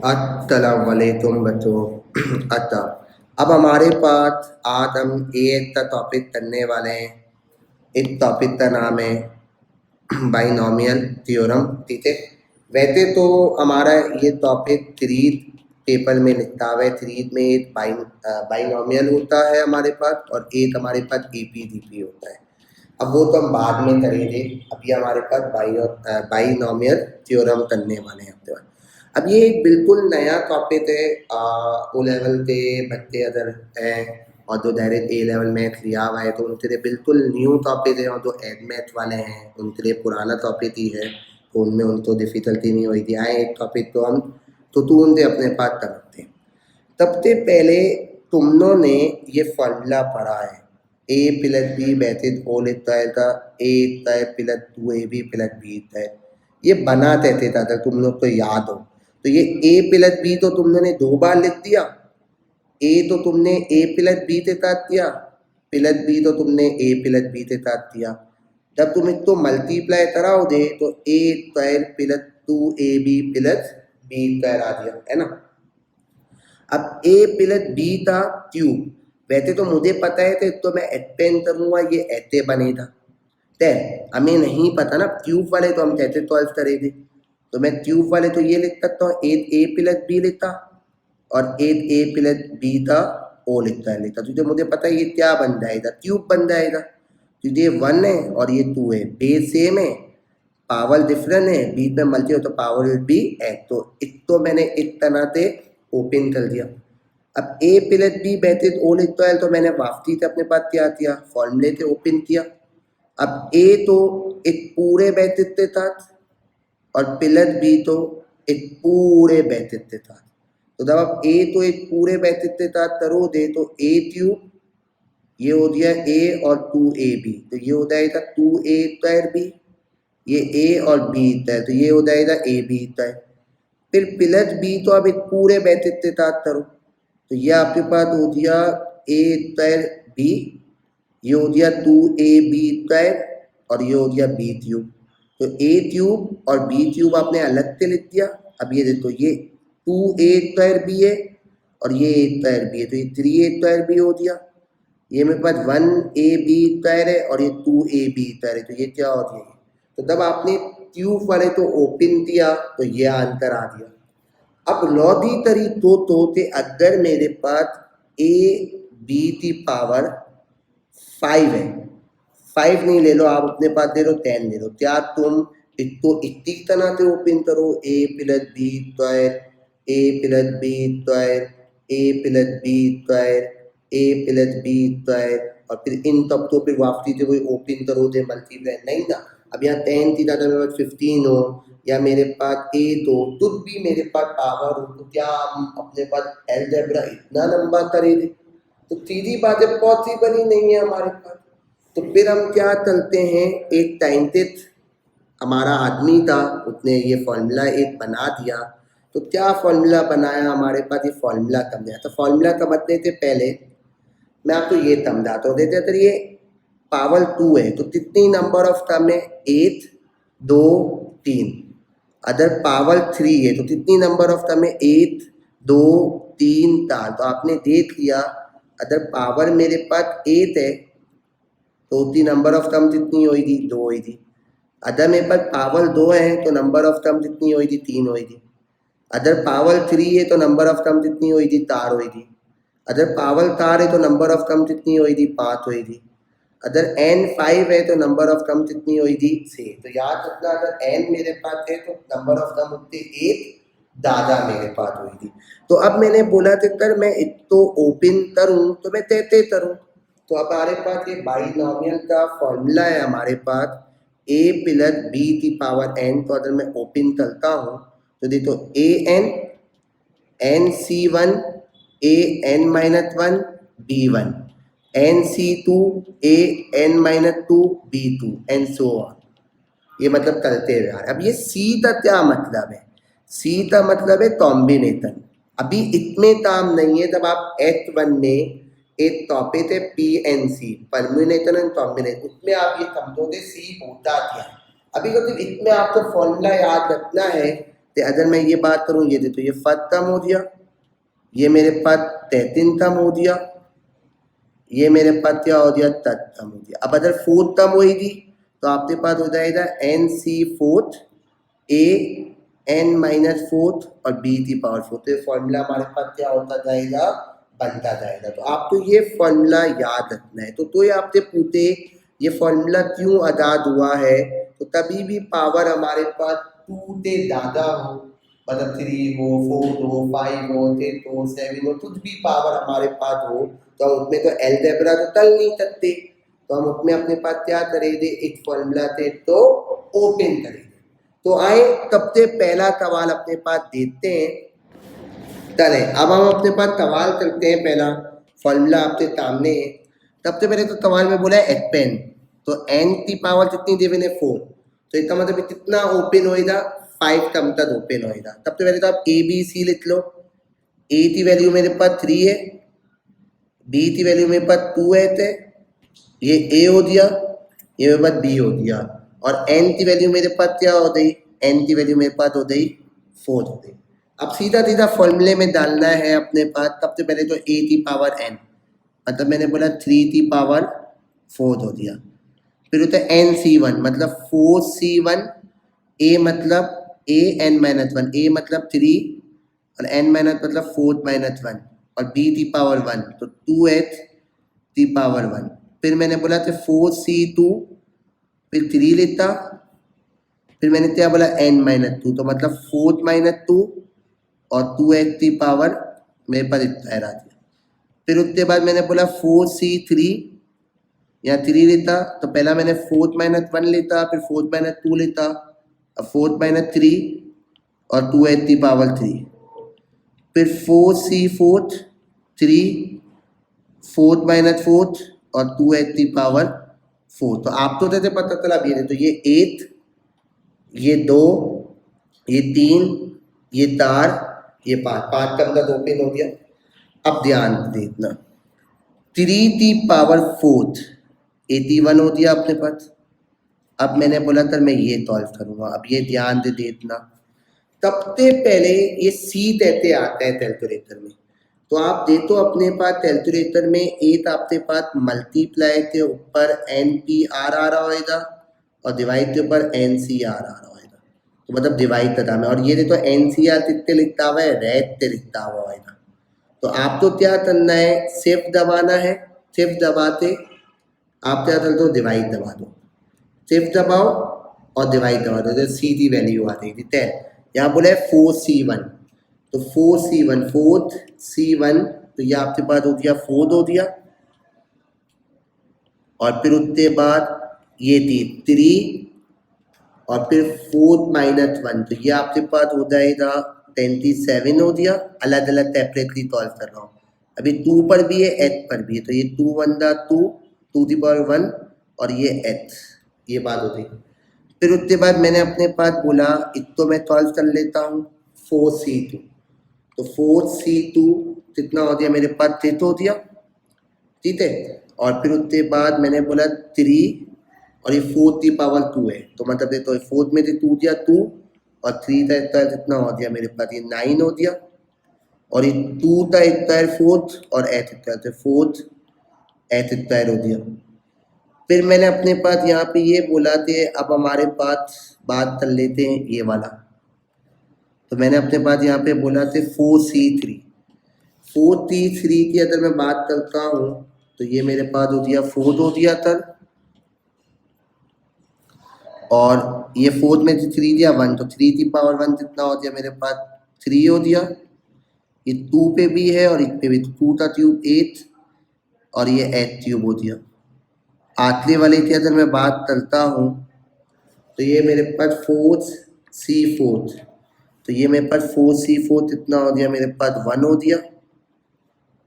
अस्सलाम वालेकुम बच्चों। अच्छा, अब हमारे पास आज हम एक का टॉपिक करने वाले हैं। इस टॉपिक का नाम है बाइनोमियल थ्योरम। ठीक है, वैसे तो हमारा ये टॉपिक थ्री पेपर में लिखा हुआ है। थ्री में एक बाइनोमियल होता है हमारे पास और एक हमारे पास एपीडीपी होता है। अब वो तो हम बाद में करेंगे, अभी हमारे पास बाइनोमियल थ्योरम करने वाले हैं अपने पास। अब ये एक बिल्कुल नया टॉपिक है। ओ लेवल के बच्चे अगर हैं और जो डायरेक्ट ए लेवल मैथ लिया हुआ है तो उनके लिए बिल्कुल न्यू टॉपिक है, और जो एड मैथ वाले हैं उनके लिए पुराना टॉपिक ही है, तो उनमें उनको डिफ़िकल्टी नहीं हुई थी। आए एक टॉपिक तो हम तो उनसे अपने पास करते हैं। सबसे पहले तुम लोगों ने ये फॉर्मूला पढ़ा है, ए प्लस बी बैथित होल स्क्वायर का A square plus 2ab plus B square. ये बना कैसे था अगर तुम लोग को याद हो तो ये ए प्लस बी तो तुम लोगों ने 2 बार लिख दिया। ए तो तुमने ए प्लस बी के साथ किया, प्लस बी तो तुमने ए प्लस बी के साथ किया। जब तुम इसको मल्टीप्लाई कराओगे तो A square plus 2ab plus B square आ गया, है ना। अब ए प्लस बी का क्यूब, वैसे तो मुझे पता है तो मैं एक्सपेंड करूँगा, ये ऐसे बनेगा। तय हमें नहीं पता ना क्यूब वाले तो हम कैसे सॉल्व करेंगे, तो मैं क्यूब वाले तो ये लिख सकता हूँ एट ए प्लस बी लिखता और एट ए प्लस बी का ओ लिखता है लेता, तुझे मुझे पता है ये क्या बन जाएगा, क्यूब बन जाएगा। तुझे 1 है और ये 2 है, बेस सेम है, पावर डिफरेंट है, बीच में मल्टी हो तो पावर विल बी एच। तो इसको मैंने इस तरह से ओपन कर दिया। अब ए प्लस बी बैठे ओ लिखता है तो मैंने वापसी से अपने पास क्या किया, फॉर्मूले से ओपन किया। अब ए तो एक पूरे बैठित के साथ और प्लस बी तो एक पूरे बैठित के साथ। तो जब आप ए तो एक पूरे बैठित के साथ करो दे तो ए क्यूब ये हो गया ए और 2ab, तो ये हो जाएगा 2a स्क्वायर बी, ये ए और बी स्क्वायर तो ये हो जाएगा ए बी स्क्वायर। फिर प्लस बी तो अब एक पूरे बैठित के साथ करो तो ये आपके पास हो गया ए स्क्वायर बी, ये हो गया 2ab स्क्वायर और ये हो गया बी क्यूब। तो ए क्यूब और बी क्यूब आपने अलग से लिख दिया। अब ये देखो ये 2a स्क्वायर बी है और ये ए स्क्वायर बी है, तो ये 3a स्क्वायर बी हो गया। ये मेरे पास 1ab स्क्वायर है और ये 2ab स्क्वायर है, तो ये क्या हो गया। तो जब आपने क्यूब वाले तो ओपन किया तो ये आंसर आ गया। अब लॉजी तरीकों तो थे अगर मेरे पास ए बी की पावर 5 है, 5 नहीं ले लो आप अपने पास दे लो 10 ले लो, क्या तुम इसको इतनी तरह से ओपन करो ए प्लस बी स्क्वायर ए प्लस बी स्क्वायर ए प्लस बी स्क्वायर ए प्लस बी स्क्वायर और फिर इन तब तो फिर वापसी से कोई ओपन करो दे मल्टीप्लाई नहीं ना। अब यहाँ 10 थी ज़्यादा मेरे पास 15 हो या मेरे पास 8 हो, कुछ भी मेरे पास पावर हो, तो क्या हम अपने पास अलजेब्रा इतना लंबा करेंगे, तो सीधी बात है पॉसिबल ही नहीं है हमारे पास। तो फिर हम क्या चलते हैं, एक साइंटिस्ट हमारा आदमी था उसने ये फॉर्मूला एक बना दिया। तो क्या फॉर्मूला बनाया हमारे पास, ये फॉर्मूला कब दिया। तो फॉर्मूला समझने से पहले मैं आपको ये समझाता हूँ। देखते अगर ये पावर 2 है तो कितनी नंबर ऑफ टर्म है, 8 2 3। अगर पावर 3 है तो कितनी नंबर ऑफ टर्म है, 8 2 3 4। तो आपने देख लिया अगर पावर मेरे पास 8 है तो उसकी नंबर ऑफ टर्म कितनी होगी, 2 होगी। अगर मेरे पास पावर 2 है तो नंबर ऑफ टर्म कितनी होगी, 3 होगी। अगर पावर 3 है तो नंबर ऑफ टर्म कितनी होगी, 4 होगी। अगर पावर 4 है तो नंबर ऑफ टर्म कितनी होगी, 5 होगी। अगर n 5 है तो नंबर ऑफ टर्म कितनी होगी, 6। तो याद रखना अगर n मेरे पास है तो नंबर ऑफ टर्म उतने एक ज़्यादा मेरे पास होगी। तो अब मैंने बोला कि कर मैं इसको ओपन करूँ तो मैं तय करूँ। तो अब हमारे पास ये बाइनोमियल का फॉर्मूला है हमारे पास a प्लस बी की पावर n। तो अगर मैं ओपन करता हूँ तो देखो A N N C 1 A N minus 1 B 1 N C 2 A N minus 2 B 2 and so on. ये मतलब करते हुए यार। अब ये सी का क्या मतलब है, सी का मतलब है कॉम्बिनेशन। अभी इतने काम नहीं है, जब आप H1 में एक टॉपिक है PNC परम्यूटेशन एंड कॉम्बिनेशन, उसमें आप ये समझोगे सी होता क्या है। अभी तो इसमें आपको फॉर्मूला याद रखना है तो अगर मैं ये बात करूँ ये तो ये फर्स्ट टर्म हो दिया, ये मेरे पास 13 टर्म हो दिया, ये मेरे पास क्या हो दिया थर्ड टर्म हो दिया। अब अगर फोर्थ टर्म होगी तो आपके पास हो जाएगा एन सी फोर्थ ए एन माइनस फोर्थ और बी की पावर फोर्थ। तो ये फॉर्मूला हमारे पास क्या होता जाएगा, बनता जाएगा। तो आपको ये फॉर्मूला याद रखना है। तो ये आपसे पूछे ये फॉर्मूला क्यों आजाद हुआ है, तो तभी भी पावर हमारे पास 2 से ज़्यादा हो, मतलब 3 हो 4 हो 5 हो 6 हो 7 हो, कुछ भी पावर हमारे पास हो तो हम उसमें तो अलजेब्रा तो चल नहीं सकते, तो हम उसमें अपने पास क्या करेंगे, एक फॉर्मूला से तो ओपन करेंगे। तो आए सबसे पहला सवाल अपने पास देखते हैं। चले अब हम अपने पास सवाल करते हैं। पहला फॉर्मूला आपके सामने है। सबसे पहले तो सवाल में बोला है एक्सपेंड, तो एन की पावर कितनी दी मैंने 4, तो इसका मतलब कितना ओपन होएगा, 5 टर्म तक ओपन होएगा। सबसे पहले तो आप ए बी सी लिख लो। ए की वैल्यू मेरे पास 3 है, बी की वैल्यू मेरे पास 2 है, ये ए हो दिया, ये मेरे पास बी हो दिया, और एन की वैल्यू मेरे पास क्या हो गई, एन की वैल्यू मेरे पास हो गई 4 हो गई। अब सीधा सीधा फॉर्मूले में डालना है अपने पास। सबसे पहले तो ए की पावर एन, मतलब मैंने बोला 3 की पावर 4 हो दिया। फिर होता है एन सी वन, मतलब 4C1, ए मतलब ए एन माइनस वन, ए मतलब 3 और एन माइनस मतलब 4 माइनस 1, और बी की पावर 1 तो 2h की पावर 1। फिर मैंने बोला था 4C2, फिर 3 लेता, फिर मैंने क्या बोला n माइनस 2, तो मतलब 4 माइनस 2 और 2h की पावर मेरे पास इतना आ दिया। फिर उसके बाद मैंने बोला 4C3, या 3 लेता, तो पहला मैंने 4 माइनस 1 लेता, फिर 4 माइनस 2 लेता, अब 4 माइनस 3 और 2h की पावर 3, फिर 4C4 3 4 माइनस 4 और 2h की पावर 4। तो आप तो जैसे पता चला भी, तो ये 8, ये 2, ये 3, ये 4, ये 5 का मतलब ओपन हो गया। अब ध्यान देना, 3 की पावर 4 81 हो दिया अपने पास। अब मैंने बोला था मैं ये सॉल्व करूंगा, अब ये ध्यान दे देना। सबसे पहले ये सी कहते आता है कैलकुलेटर में, तो आप देखो अपने पास कैलकुलेटर में एक आपके पास मल्टीप्लाई के ऊपर एन पी आर आ रहा होगा और डिवाइड के ऊपर एन सी आर आ रहा होगा, तो मतलब डिवाइड करना में, और ये देखो एन सी आर कितने लिखता हुआ है, रेड से लिखता हुआ होगा। तो आपको क्या करना है, शिफ्ट दबाना है, शिफ्ट दबाते आप क्या कर दो, डिवाइड दबा दो, शिफ्ट दबाओ और डिवाइड दबा दो, तो सीधी वैल्यू आ रही थी। यहाँ बोले 4C1, तो 4C1 4C1, तो ये आपके पास हो गया 4 हो दिया, और फिर उसके बाद ये थी 3 और फिर 4 माइनस 1, तो ये आपके पास हो जाएगा 27 हो दिया। अलग अलग सेपरेटली सॉल्व कर रहा हूँ, अभी 2 पर भी है h पर भी है, तो ये 2 1 2 2 की पावर 1 और ये h, ये बात हो गई। फिर उसके बाद मैंने अपने पास बोला इसको मैं सॉल्व कर लेता हूँ 4C2, तो 4C2 कितना हो गया मेरे पास 6 हो दिया, ठीक है। और फिर उसके बाद मैंने बोला 3 और ये 4 की पावर 2 है, तो मतलब ये तो 4 में से 2 दिया 2 और 3 का स्क्वायर कितना हो गया मेरे पास, ये 9 हो दिया, और ये 2 का स्क्वायर 4 और h स्क्वायर से 4 h स्क्वायर हो दिया। फिर मैंने अपने पास यहाँ पे ये बोला थे, अब हमारे पास बात कर लेते हैं ये वाला, तो मैंने अपने पास यहाँ पे बोला थे 4C3 की अगर मैं बात करता हूँ तो ये मेरे पास हो दिया 4 हो दिया था, और ये 4 में से 3 दिया 1, तो 3 की पावर 1 कितना हो दिया मेरे पास 3 हो दिया। ये 2 पे भी है और इस पे भी, 2 का क्यूब 8 और ये h क्यूब हो दिया। आखिरी वाले की अगर मैं बात करता हूँ तो ये मेरे पास 4C4, तो ये मेरे पास 4C4 कितना हो दिया मेरे पास 1 हो दिया,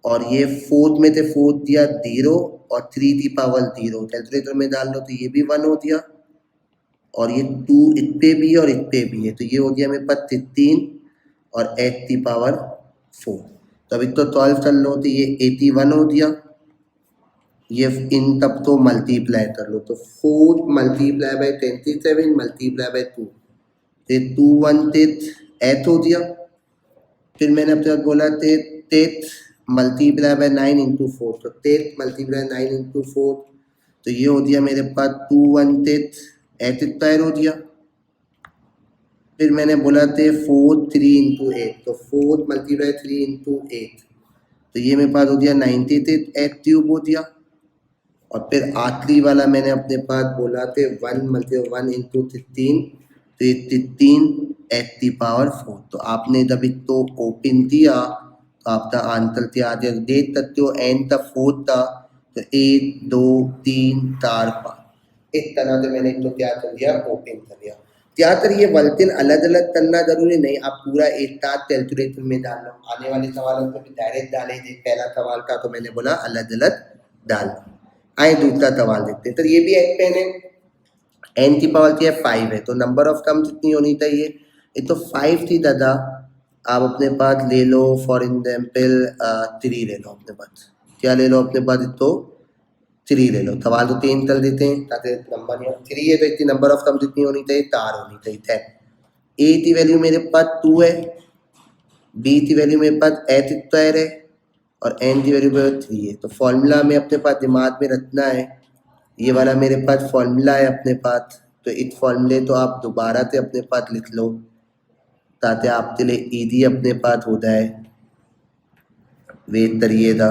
और ये 4 में से 4 दिया 0 और 3 की पावर 0, कैलकुलेटर में डाल लो तो ये भी 1 हो दिया, और ये 2 इस पे भी है और इस पे भी है, तो ये हो गया मेरे पास 13 और h की पावर 4। तो अभी तो 12 कर लो तो ये 81 हो दिया, ये इन तब तो मल्टीप्लाई कर लो, तो 4 मल्टीप्लाई बाई 27 मल्टीप्लाई बाई 2, ये 2 1 थे एथ हो दिया। फिर मैंने अपने पास बोला तेथ मल्टीप्लाई बाय 9 इंटू 4, तो तेथ मल्टीप्लाई 9 इंटू 4, तो ये हो दिया मेरे पास 2 1 तेथ, एथ स्क्वायर हो दिया। फिर मैंने बोला थे 4 3 इंटू 8, तो 4 मल्टीप्लाई 3 इंटू 8, तो ये मेरे पास हो दिया 90 एथ क्यूब हो दिया। और फिर आखिरी वाला मैंने अपने पास बोला थे 1 मल्टीप्लाई 1 इंटू 13, तो ये 13 एट दी पावर 4। तो आपने जब इसको ओपन किया तो आपका आंसर क्या आ जाएगा, देख सकते हो एन था 4 था, तो 1 2 3 4 5 इस तरह से मैंने इसको क्या कर दिया, ओपन कर दिया। ज़्यादातर ये वर्तन अलग अलग करना जरूरी नहीं, आप पूरा एक साथ कैलकुलेटर में डाल लो। आने वाले सवालों को भी डायरेक्ट डाले थे, पहला सवाल था तो मैंने बोला अलग अलग डाल। आए दूसरा सवाल देखते हैं। तो ये भी एक पेन है, एन की पावर क्या है 5 है, तो नंबर ऑफ टर्म्स कितनी होनी चाहिए, ये तो 5 थी दादा। आप अपने पास ले लो फॉर एग्जाम्पल 3 ले लो अपने पास, क्या ले लो अपने पास, तो 3 ले लो। सवाल तो 3 कर देते हैं ताकि नंबर नहीं, 3 है तो इतनी नंबर ऑफ टर्म्स कितनी होनी चाहिए, 4 होनी चाहिए 10। ए की वैल्यू मेरे पास 2 है, बी की वैल्यू मेरे पास एच स्क्वायर है, और एन की वैल्यू मेरे पास 3 है। तो फॉर्मूला में अपने पास दिमाग में रखना है, ये वाला मेरे पास फॉर्मूला है अपने पास, तो इस फॉर्मूले तो आप दोबारा से अपने पास लिख लो ताकि आपके लिए ईजी अपने पास हो जाए। वेट करिएगा।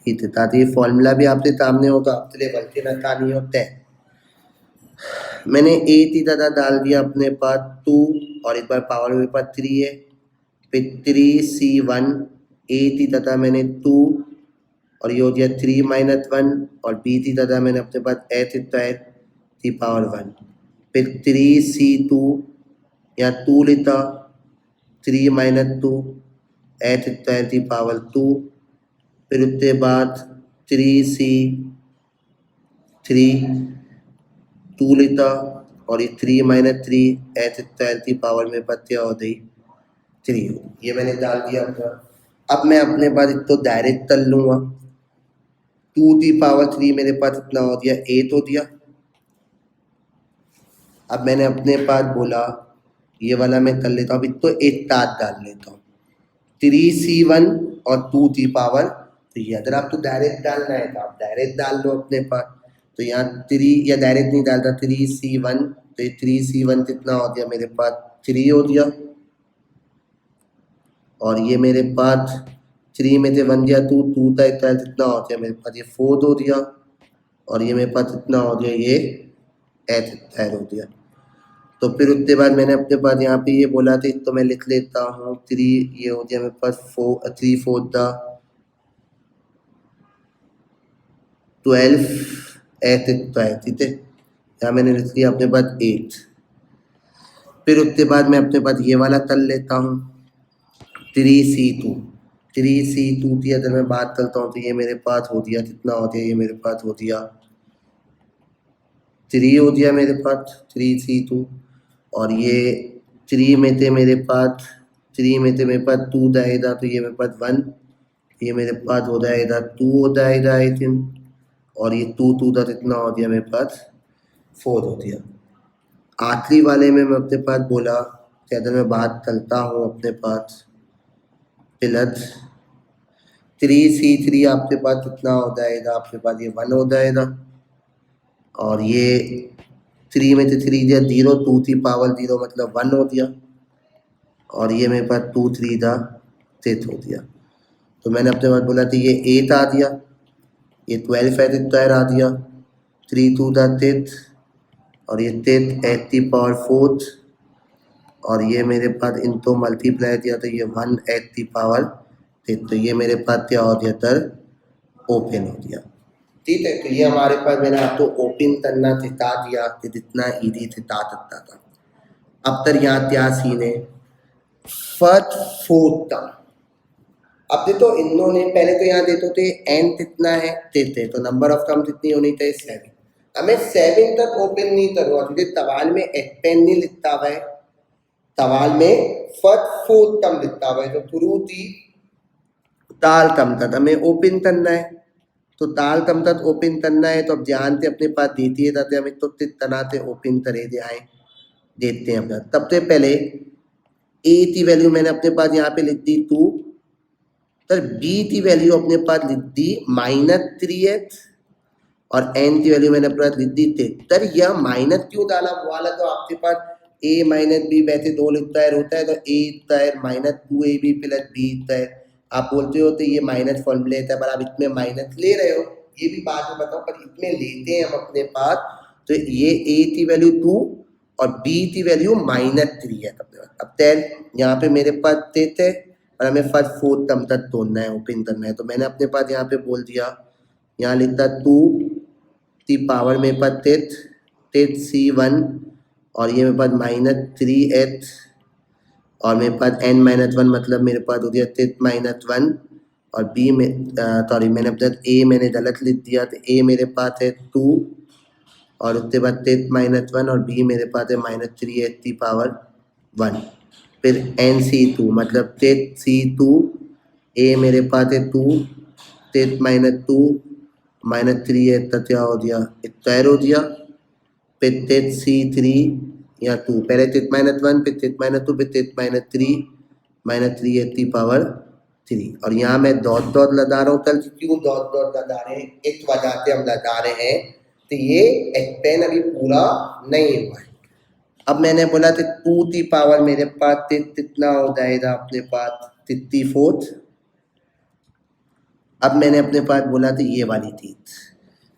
ठीक है, ताकि ये फॉर्मूला भी आपके सामने हो तो आपके लिए बल्कि आसानी होता है। मैंने ए की दादा डाल दिया अपने पास 2, और एक बार पावर मेरे पास 3 है, फिर 3C1 ए की दादा मैंने 2, और ये हो गया 3 माइनस 1, और बी की दादा मैंने अपने पास एच स्क्वायर की पावर 1, फिर 3C2 या 2 लेता, 3 माइनस 2 एच स्क्वायर की पावर 2, फिर उसके बाद 3C3 2 लेता, और ये 3 माइनस 3 एच स्क्वायर की पावर में पास क्या हो गई 3। ये मैंने डाल दिया अपना। अब मैं अपने पास इसको डायरेक्ट कर लूँगा, 2 की पावर 3 मेरे पास इतना हो दिया 8 हो दिया। अब मैंने अपने पास बोला ये वाला मैं कर लेता हूँ, अब इसको एक साथ डाल लेता हूँ, 3C1 और 2 की पावर, तो ये अगर आपको डायरेक्ट डालना है तो आप डायरेक्ट डाल लो अपने पास। तो यहाँ 3 या डायरेक्ट नहीं डालता, 3C1, तो ये 3C1 कितना हो गया मेरे पास 3 हो गया, और ये मेरे पास 3 में से 1 दिया 2, 2 का एक कितना हो गया मेरे पास ये 4 हो दिया, और ये मेरे पास कितना हो गया ये एच स्क्वायर हो दिया। तो फिर उसके बाद मैंने अपने पास यहाँ पे ये बोला था, तो मैं लिख लेता हूँ 3, ये हो गया मेरे पास 3 4 दा 12 एच स्क्वायर, ठीक है। यहाँ मैंने लिख लिया अपने पास 8। फिर उसके बाद मैं अपने पास ये वाला कर लेता हूँ 3C2, 3C2 की अगर मैं बात करता हूँ तो ये मेरे पास हो दिया कितना हो दिया, ये मेरे पास हो दिया 3 हो दिया मेरे पास 3C2, और ये 3 में थे मेरे पास 3 में थे मेरे पास 2 जाएगा, तो ये मेरे पास 1, ये मेरे पास हो जाएगा 2 हो जाएगा आई थिंक, और ये 2 2 का कितना हो दिया मेरे पास 4 हो दिया। आखिरी वाले में मैं अपने पास बोला कि अगर मैं बात करता हूँ अपने पास प्लस 3C3 आपके पास कितना हो जाएगा, आपके पास ये 1 हो जाएगा, और ये 3 में से 3 दिया 0, 2 की पावर 0 मतलब 1 हो दिया, और ये मेरे पास 2 3 था 6 हो दिया। तो मैंने अपने पास बोला था ये 8 आ दिया, ये 12 एच स्क्वायर आ दिया, 3 2 था 6, और ये 6 एच की पावर 4, और ये मेरे पास इनको मल्टीप्लाई दिया तो ये 1 एच की पावर 6, तो ये मेरे पास क्या हो गया सर ओपन हो दिया। ठीक है, तो ये हमारे पास मैंने आपको ओपन करना सिखा दिया कि जितना ईजी सिखा सकता था। अब तक यहाँ क्या सीन है, फर्स्ट फोर्थ टर्म। अब देखो इन्होंने पहले तो यहाँ देते थे एन कितना है देते, तो नंबर ऑफ टर्म कितनी होनी चाहिए 7। हमें 7 तक ओपन नहीं करवा, क्योंकि सवाल में एक्सपेंड नहीं लिखता हुआ है, सवाल में फट फोट तम लिखता हुआ है तो थ्रू दी ताल तम तक हमें ओपन करना है तो ताल तम तक ओपन करना है तो अब ध्यान से अपने पास देती है ताते हमें तो तनाते ओपन करे दे आए देते हैं अपना सबसे पहले ए की वैल्यू मैंने अपने पास यहाँ पे लिख दी 2 तर बी की वैल्यू अपने पास लिख दी -3h और एन की वैल्यू मैंने अपने पास लिख दी 3 तर यह माइनस क्यों डाला वाला तो आपके पास a माइनस बी वैसे 2 स्क्वायर होता है तो a square minus 2ab plus B square आप बोलते हो तो ये माइनस फॉर्मूले है पर आप इसमें माइनस ले रहे हो ये भी बाद में बताओ पर इसमें लेते हैं हम अपने पास तो ये a की वैल्यू 2 और b की वैल्यू -3 है अब 10 यहाँ पे मेरे पास 3 है और हमें फर्स्ट फोर्थ टर्म तक तोड़ना है ओपन करना है तो मैंने अपने पास यहाँ पे बोल दिया यहाँ लिखता 2 की पावर मेरे पास 3 C1 और ये मेरे पास -3h और मेरे पास n-1 मतलब मेरे पास हो गया 3 -1 और b में सॉरी मैंने अपने a मैंने गलत लिख दिया तो a मेरे पास है 2 और उसके बाद 3 -1 और b मेरे पास है -3h की पावर 1 फिर NC2 मतलब 3C2 a मेरे पास है 2 -2 -3h तक क्या हो गया स्क्वायर हो गया फिर C3 या 2 पहले 3 -1 फिर 3 -2 फिर 3 -3 की पावर 3 और यहाँ मैं डॉट लगा रहा हूँ कल क्यों डॉट लगा रहे हैं इस वजह से हम लगा रहे हैं तो ये एक्सपेन अभी पूरा नहीं हुआ है अब मैंने बोला कि 2 की पावर मेरे पास कितना हो जाएगा अपने पास 64 अब मैंने अपने पास बोला तो ये वाली चीज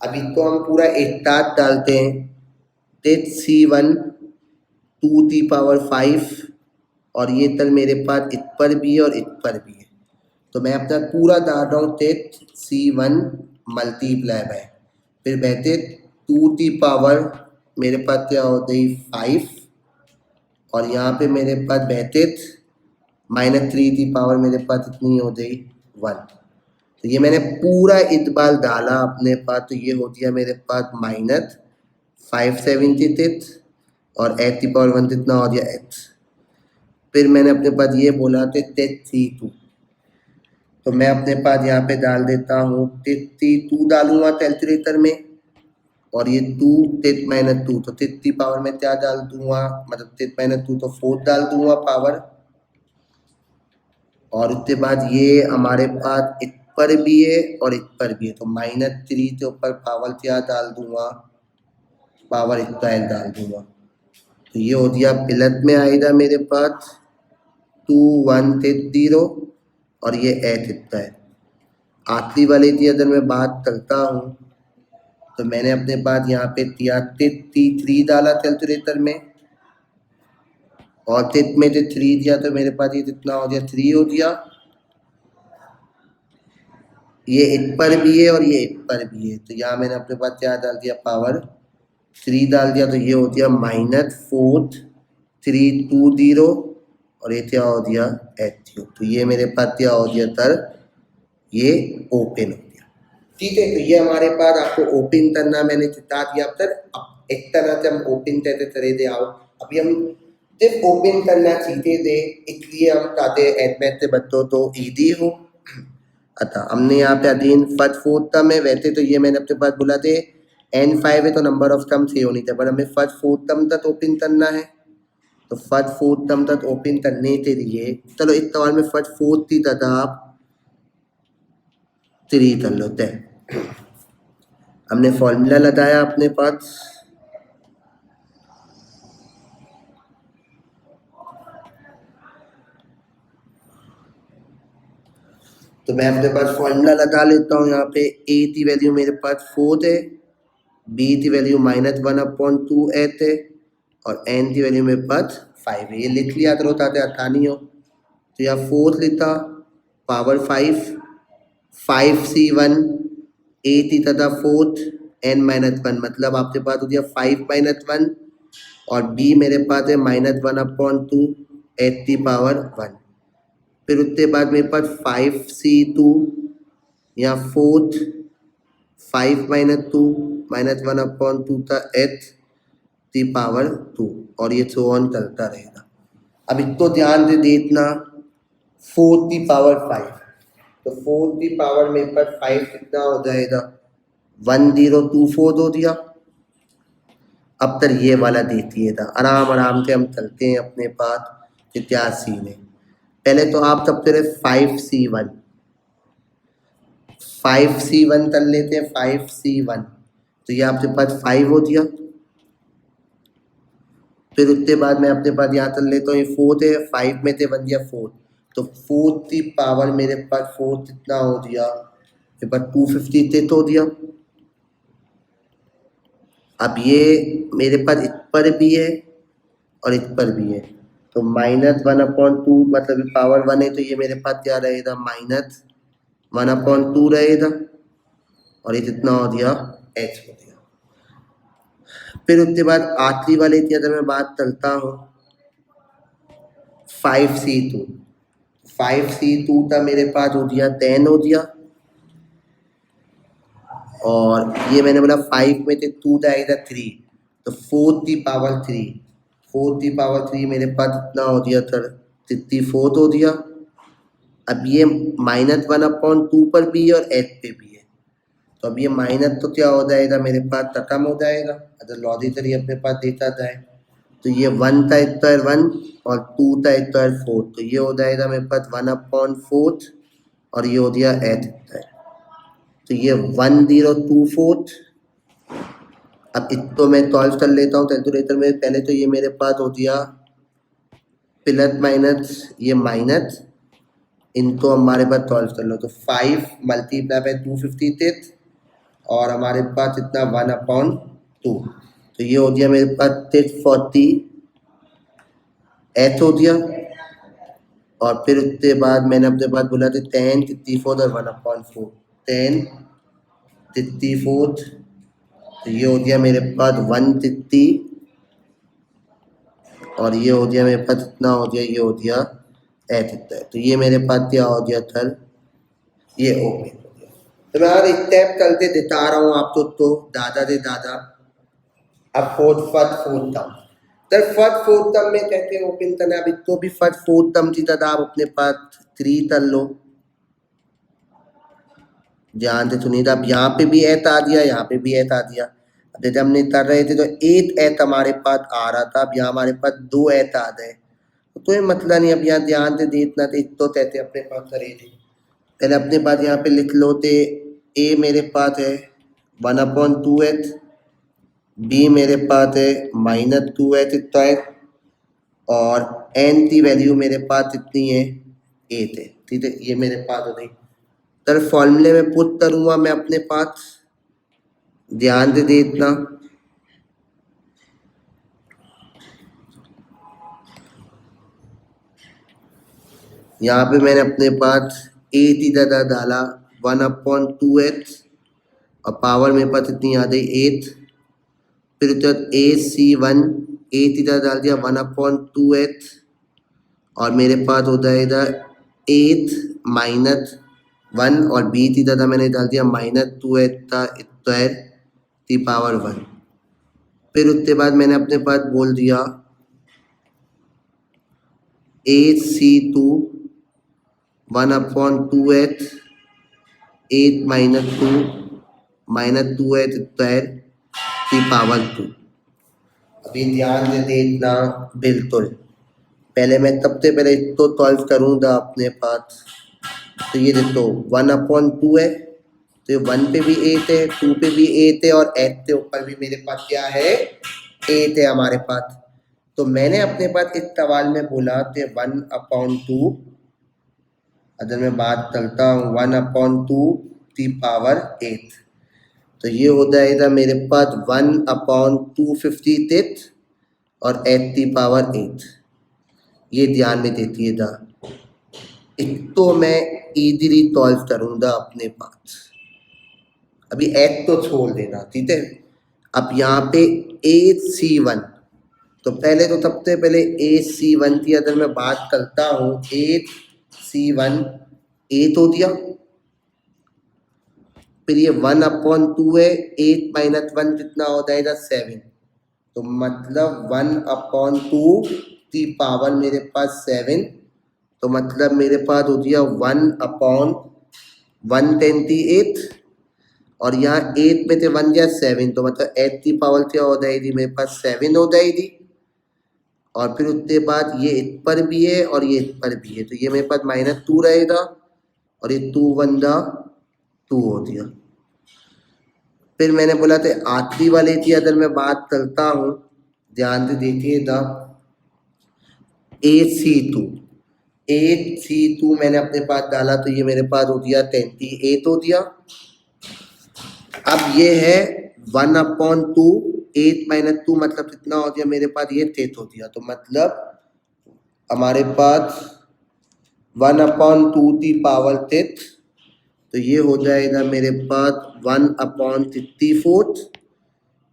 अभी तो हम पूरा स्टार्ट डालते हैं C1 2 की पावर 5 और ये तल मेरे पास इस पर भी है और इस पर भी है तो मैं अपना पूरा डाल रहा हूँ C1 मल्टीप्लाई बाय फिर बैठे 2 की पावर मेरे पास क्या हो गई 5 और यहाँ पे मेरे पास बैठे -3 की पावर मेरे पास इतनी हो गई 1 तो ये मैंने पूरा इतबाल डाला अपने पास तो ये हो गया मेरे पास -576 और x की पावर 1 कितना हो गया x फिर मैंने अपने पास ये बोला तो C2 तो मैं अपने पास यहाँ पे डाल देता हूँ C2 डालूंगा कैलकुलेटर में और ये 2 -2 तो 3 की पावर में क्या डाल दूंगा मतलब 3 -2 तो 4 डाल दूंगा पावर और उसके बाद ये हमारे पास इस पर भी है और इस पर भी है तो -3 के ऊपर पावर क्या डाल दूंगा पावर स्क्वायर डाल दूंगा तो ये हो गया प्लस में आएगा मेरे पास 2160 और ये h इतना है आखिरी वाले की अगर मैं बात करता हूँ तो मैंने अपने पास यहाँ पे T3 डाला कैलकुलेटर में और टिप में जो 3 दिया तो मेरे पास ये कितना हो गया 3 हो गया ये इस पर भी है और ये इस पर भी है तो यहाँ मैंने अपने पास क्या डाल दिया पावर 3 डाल दिया तो ये हो गया -4320 और ये क्या हो गया h तो ये मेरे पास क्या हो गया सर ये ओपन हो गया ठीक है तो ये हमारे पास आपको ओपन करना मैंने चिता दिया सर अब एक तरह से हम ओपन करते तरह दे आओ अभी हम सिर्फ ओपन करना सीखे दे इसलिए हम चाहते एडमेट से बच्चों तो ईदी हो अतः हमने यहाँ पे अधीन फर्स्ट फोर्थ टर्म है वैसे तो ये मैंने अपने पास बोला थे n5 है तो नंबर ऑफ टर्म 6 होनी चाहिए पर हमें फर्स्ट फोर्थ टर्म तक ओपन करना है तो फर्स्ट फोर्थ टर्म तक ओपन करने के लिए चलो इस सवाल में फर्स्ट फोर्थ की तथा आप 3 कर लो तय हमने फॉर्मूला लगाया अपने पास तो मैं अपने पास फॉर्मूला लगा लेता हूँ यहाँ पे a की वैल्यू मेरे पास 4 है b की वैल्यू -1/2h है और n की वैल्यू मेरे पास 5 है ये लिख लिया करो ताकि आसानी हो तो यहाँ 4 लिखा पावर 5C1 a की तथा 4 n-1 मतलब आपके पास हो गया 5 - 1 और b मेरे पास है -1/2h की पावर 1 फिर उसके बाद मेरे पास 5C2 या 4 5 - 2 -1/2 था h की पावर 2 और ये सो ऑन चलता रहेगा अब इसको ध्यान से देखना, 4 की पावर 5, तो 4 की पावर मेरे पास 5 कितना हो जाएगा, 1024 हो दिया। अब तक ये वाला देखिए था, आराम आराम से हम चलते हैं अपने पास इतिहास सीखने। पहले तो आप सबसे पहले 5C1 कर लेते हैं, 5C1, तो ये आपके पास 5 हो दिया। फिर उसके बाद मैं अपने पास यहाँ चल लेता हूँ, ये 4 है, 5 में से बन गया 4, तो 4 की पावर मेरे पास 4 कितना हो दिया, मेरे पास 256 हो दिया। अब ये मेरे पास इस पर भी है और इस पर भी है, तो -1/2 मतलब पावर 1 है, तो ये मेरे पास क्या रहेगा, -1/2 रहेगा, और ये कितना हो दिया, h हो दिया। फिर उसके बाद आखिरी वाले की अगर मैं बात करता हूँ, 5C2 का मेरे पास हो दिया 10 हो दिया, और ये मैंने बोला 5 में से 2 जाएगा 3, तो 4 की पावर 3 मेरे पास इतना हो दिया सर, 64 हो दिया। अब ये -1/2 पर भी है और h पे भी है, तो अब ये माइनस तो क्या हो जाएगा, मेरे पास खत्म हो जाएगा अगर लॉजिकली अपने पास देखा जाए, तो ये 1 का स्क्वायर 1 और 2 का स्क्वायर 4, तो ये हो जाएगा मेरे पास 1/4, और ये हो दिया h स्क्वायर, तो ये 1024। अब इसको मैं सॉल्व कर लेता हूँ कैलकुलेटर में। पहले तो ये मेरे पास हो दिया प्लस माइनस ये माइनस, इनको हमारे पास सॉल्व कर लो, तो 5 मल्टीप्लाई बाय 256 और हमारे पास इतना 1/2, तो ये हो गया मेरे पास 640 h हो दिया। और फिर उसके बाद मैंने अपने पास बोला था 10 64 और 1/4, 10 64, तो ये हो गया मेरे पास 160, और ये हो गया मेरे पास इतना हो गया, ये हो गया h इतना है, तो ये मेरे पास क्या हो गया सर, ये ओपन हो गया। तो मैं हर स्टेप करके दिखा रहा हूँ आपको, तो दादा दे दादा। अब फर्स्ट टर्म, तो फर्स्ट टर्म में कैसे ओपन करना है, अब इसको भी फर्स्ट टर्म की तरह आप अपने पास 3 कर लो, ध्यान से सुनिए। अब यहाँ पे भी एथ आ दिया, यहाँ पे भी एथ आ दिया। अब जैसे हमने कर रहे थे तो 8 एथ हमारे पास आ रहा था, अब यहाँ हमारे पास 2 एथ आ गए, तो कोई मतलब नहीं। अब यहाँ ध्यान से देखना थे, तो कहते अपने पास करे थे, पहले अपने पास यहाँ पे लिख लो, थे ए मेरे पास है 1/2h, बी मेरे पास है -2h स्क्वायर, और n की वैल्यू मेरे पास इतनी है 8 है, ठीक है, ये मेरे पास हो गई। तर फॉर्मूले में पुट करूँगा मैं अपने पास, ध्यान से देखना। यहाँ पे मैंने अपने पास 8 की जगह डाला 1/2h, और पावर मेरे पास इतनी आ गई 8, फिर उसके बाद AC1 8 की जगह डाल दिया 1/2h, और मेरे पास हो जाएगा 8 -1, और b की जगह मैंने डाल दिया -2h का स्क्वायर की पावर 1। फिर उसके बाद मैंने अपने पास बोल दिया AC2 1/2h 8 -2 -2h स्क्वायर की पावर 2। अभी ध्यान से देखना, बिल्कुल पहले मैं सबसे पहले इसको सॉल्व करूँगा अपने पास, तो ये देखो 1/2 है, तो ये 1 पे भी 8 है, 2 पे भी 8 है, और h के ऊपर भी मेरे पास क्या है, 8 है हमारे पास। तो मैंने अपने पास इस सवाल में बोला कि 1/2, अगर मैं बात करता हूँ 1/2 की पावर 8, तो ये हो जाएगा मेरे पास 1/256 और h की पावर 8। ये ध्यान में देखिएगा, इसको मैं इजीली सॉल्व करूँगा अपने पास। अभी h तो छोड़ देना, ठीक है। अब यहाँ पे AC1, तो पहले तो सबसे पहले AC1 की अगर मैं बात करता हूँ, 8C1 8 हो दिया, फिर ये 1/2 है, 8 - 1 कितना हो जाएगा 7, तो मतलब 1/2 दी पावर मेरे पास 7, तो मतलब मेरे पास हो गया 1/128, और यहाँ 8 में से 1 गया 7, तो मतलब 8 की पावर क्या हो जाएगी मेरे पास 7 हो जाएगी। और फिर उसके बाद ये इत पर भी है और ये इत पर भी है, तो ये मेरे पास -2 रहेगा, और ये 2 1 2 हो गया। फिर मैंने बोला था आखिरी वाले की अगर मैं बात करता हूँ, ध्यान से देखिएगा, AC2 मैंने अपने पास डाला, तो ये मेरे पास हो गया 28 हो गया। अब ये है 1/2, 8 - 2 मतलब कितना हो गया मेरे पास, ये 8 हो गया। तो मतलब हमारे पास 1/2 की पावर 8, तो ये हो जाएगा मेरे पास 1/64,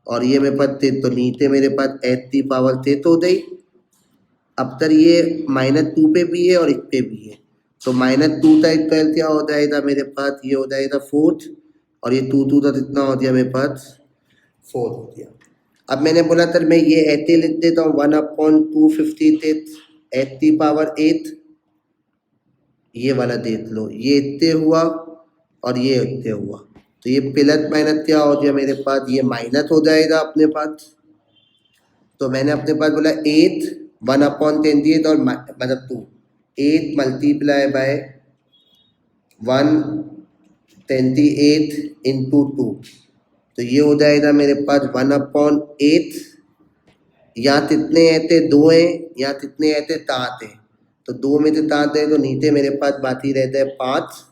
और ये मेरे पास 8, तो नीचे मेरे पास 8 की पावर 8 हो गई। अब तक ये -2 पे भी है और इस पे भी है, तो -2 का स्क्वायर क्या हो जाएगा मेरे पास, ये हो जाएगा 4, और ये 2 का कितना हो गया मेरे पास 4 हो गया। अब मैंने बोला सर मैं ये ऐसे लिख देता हूँ 1/258 8 की पावर 8, ये वाला देख लो, ये इतने हुआ और ये इतने हुआ, तो ये प्लस माइनस क्या हो गया मेरे पास, ये माइनस हो जाएगा अपने पास। तो मैंने अपने पास बोला 8 1/28 और मतलब 2, 8 मल्टीप्लाई बाय 128 इंटू 2, तो ये हो जाएगा मेरे पास 1/8। यहाँ कितने ऐसे 2 हैं, यहाँ कितने ऐसे 7 हैं, तो 2 में से 7 है, तो नीचे मेरे पास बाकी रहता है 5।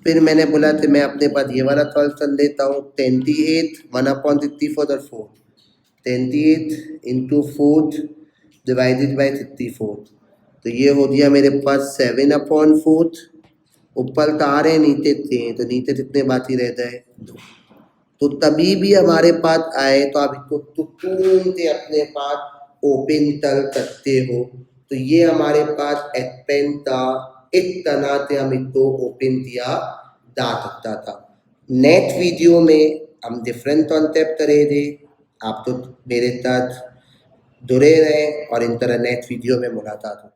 फिर मैंने बोला कि मैं अपने पास ये वाला सॉल्यूशन लेता हूँ, 28 1/64 और 4, 28 इंटू 4 डिवाइडेड बाई 64, तो ये हो गया मेरे पास 7/4। ऊपर 4 है, नीचे 3 है, तो नीचे कितने बाकी रहता है 2। तो तभी भी हमारे पास आए तो आप इसको सुकून से अपने पास ओपन कर सकते हो। तो ये हमारे पास एक्सपेंड था, इस तरह से हम इसको ओपन किया जा सकता था। नेक्स्ट वीडियो में हम डिफरेंट कॉन्सेप्ट करेंगे। आप तो मेरे साथ जुड़े रहें और इन तरह नेक्स्ट वीडियो में मुलाकात हो।